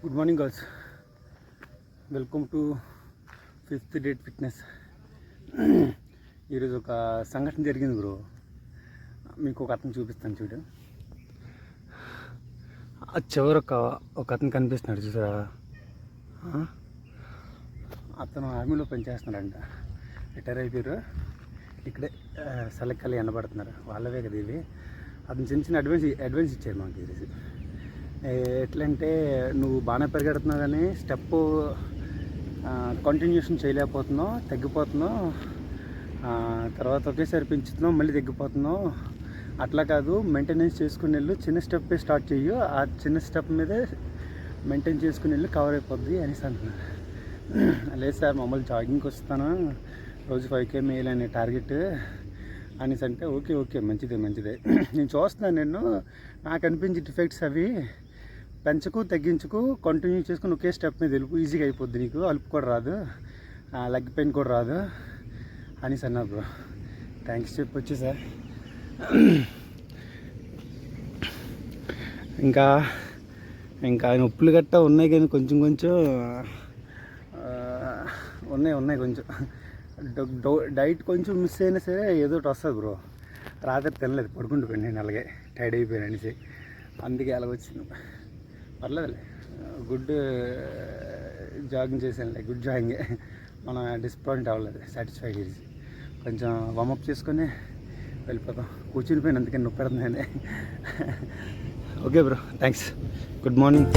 Good morning girls, welcome to fifth date fitness. ఈరోజు ఒక సంఘటన జరిగింది బ్రో. మీకు ఒక అతను చూపిస్తాను చూడు. ఆ చివరి ఒక అతను కనిపిస్తున్నాడు చూసారా. అతను ఆర్మీలో పనిచేస్తున్నాడంట, రిటైర్ అయిపోయారు. ఇక్కడే సెలెక్కాలి ఎనబడుతున్నారు, వాళ్ళవే కదా ఇవి. అతను చిన్న చిన్న అడ్వాన్స్ ఇచ్చారు మాకు ఈరోజు. ఎట్లంటే నువ్వు బాగానే పరిగెడుతున్నావు కానీ స్టెప్ కంటిన్యూషన్ చేయలేకపోతున్నావు, తగ్గిపోతున్నావు, తర్వాత ఒకేసారి పెంచుతున్నావు, మళ్ళీ తగ్గిపోతున్నావు. అట్లా కాదు, మెయింటెనెన్స్ చేసుకుని వెళ్ళు, చిన్న స్టెప్పే స్టార్ట్ చెయ్యు, ఆ చిన్న స్టెప్ మీదే మెయింటైన్ చేసుకుని వెళ్ళి కవర్ అయిపోద్ది అనేసి అంటున్నారు. లేదు సార్, మామూలు జాగింగ్కి వస్తాను, రోజు 5K వేయాలనే టార్గెట్ అనేసి అంటే ఓకే మంచిదే. నేను చూస్తున్నాను, నాకు అనిపించే డిఫెక్ట్స్ అవి పెంచకు, తగ్గించుకు, కంటిన్యూ చేసుకుని ఒకే స్టెప్ మీద వెళ్ళిపో, ఈజీగా అయిపోద్ది, నీకు అలుపు కూడా రాదు, లెగ్ పెయిన్ కూడా రాదు అనేసి అన్నారు బ్రో. థ్యాంక్స్ చెప్పొచ్చు సార్. ఇంకా నొప్పులు గట్టా ఉన్నాయి కానీ కొంచెం ఉన్నాయి కొంచెం. డైట్ కొంచెం మిస్ అయినా సరే ఏదో ఒకటి వస్తుంది బ్రో. రాత్రి తినలేదు, పడుకుంటుపోయాను నేను, అలాగే టైర్డ్ అయిపోయాను అనేసి, అందుకే అలాగ వచ్చింది. పర్లేదులే, గుడ్ జాగింగ్ చేసానులే, గుడ్ జాగింగే. మనం డిసప్పాయింట్ అవ్వలేదు, సాటిస్ఫైడ్ చేసి కొంచెం వామప్ చేసుకొని వెళ్ళిపోతాం. కూర్చుని పోయిన అందుకని నొప్పి పెడుతుంది. Okay bro, thanks. Good morning.